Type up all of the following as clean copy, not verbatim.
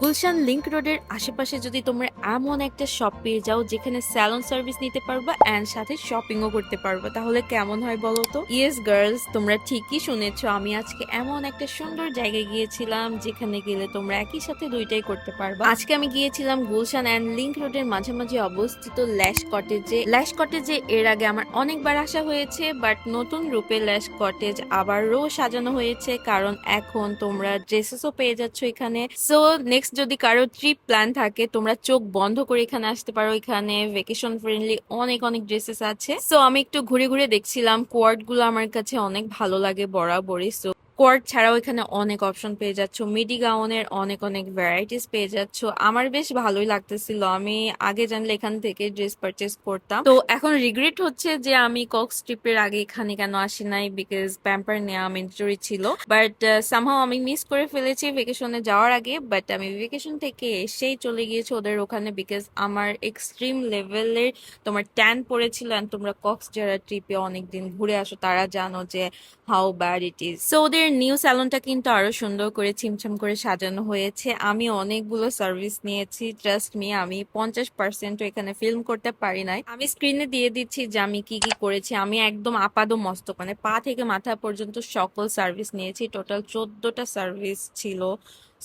Gulshan link রোডের আশেপাশে যদি তোমরা এমন একটা শপ পেয়ে যাও যেখানে স্যালন সার্ভিস নিতে পারবা এন্ড সাথে শপিংও করতে পারবা, তাহলে কেমন হয় বলো তো? ইয়েস গার্লস, তোমরা ঠিকই শুনেছো। আমি আজকে এমন একটা সুন্দর জায়গায় গিয়েছিলাম যেখানে গেলে তোমরা একই সাথে দুইটাই করতে পারবা। আজকে আমি গিয়েছিলাম গুলশান এন্ড লিংক রোডের মাঝামাঝি অবস্থিত ল্যাশ কটেজে এর আগে আমার অনেকবার আসা হয়েছে, বাট নতুন রূপে ল্যাশ কটেজ আবারও সাজানো হয়েছে, কারণ এখন তোমরা ড্রেসেসও পেয়ে যাচ্ছ এখানে। সো নেক্সট যদি কারো ট্রিপ প্ল্যান থাকে, তোমরা চোখ বন্ধ করে এখানে আসতে পারো। এখানে ভেকেশন ফ্রেন্ডলি অনেক অনেক ড্রেসেস আছে। সো আমি একটু ঘুরে ঘুরে দেখছিলাম। কোয়ার্ড গুলো আমার কাছে অনেক ভালো লাগে বরাবরই। সো কোয়ার্ড ছাড়াও এখানে অনেক অপশন পেয়ে যাচ্ছ, মিডি গাউনের অনেক অনেক ভ্যারাইটিস পেয়ে যাচ্ছ। আমার বেশ ভালোই লাগতেছিল। আমি আগে জানলে এখান থেকে ড্রেস পারচেস করতাম। তো এখন রিগ্রেট হচ্ছে যে আমি কক্স ট্রিপের আগে এখানে কেন আসি নাই, বিকজ প্যাম্পার নেওয়া মেন্ডেটরি ছিল। বাট সামহাও আমি মিস করে ফেলেছি ভেকেশনে যাওয়ার আগে। বাট আমি ভেকেশন থেকে এসেই চলে গিয়েছি ওদের ওখানে, বিকজ আমার এক্সট্রিম লেভেলের তোমার ট্যান পড়েছিল। and তোমরা কক্স যারা ট্রিপে অনেকদিন ঘুরে আসো তারা জানো যে how bad it is. So ওদের নিউ স্যালনটা কিন্তু আরো সুন্দর করে ছিমছাম করে সাজানো হয়েছে। আমি অনেকগুলো সার্ভিস নিয়েছি, ট্রাস্ট মি। আমি 50% এখানে ফিল্ম করতে পারি নাই। আমি স্ক্রিনে দিয়ে দিচ্ছি যে আমি কি কি করেছি। আমি একদম আপাদো মস্তক, মানে পা থেকে মাথা পর্যন্ত সকল সার্ভিস নিয়েছি। টোটাল 14টা সার্ভিস ছিল।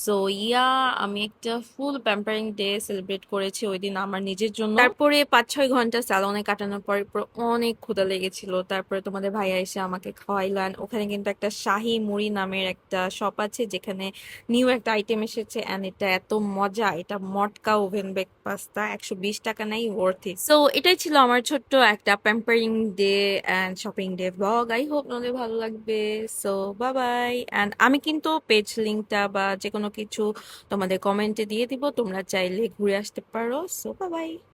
সো ইয়া, আমি একটা ফুল প্যাম্পারিং ডে সেলিব্রেট করেছি ওই দিন আমার নিজের জন্য। তারপরে 5-6 ঘন্টা স্যালনে কাটানোর পর অনেক ক্ষুধা লেগেছিল। তারপরে তোমাদের ভাইয়া এসে আমাকে খাওয়াইলেন। ওখানে কিন্তু একটা শাহি মুড়ি নামের একটা শপ আছে যেখানে নিউ একটা আইটেম এসেছে, এন্ড এটা এত মজা। এটা মটকা ওভেন বেক পাস্তা, 120 টাকা নাই, ওয়ার্থ ইট। সো এটাই ছিল আমার ছোট্ট একটা pampering day and shopping day blog. I hope তোমাদের ভালো লাগবে। So bye bye. অ্যান্ড আমি কিন্তু পেজ লিঙ্কটা বা যে কোনো কিছু তোমাদের কমেন্টে দিয়ে দিব, তোমরা চাইলে ঘুরে আসতে পারো। So bye bye.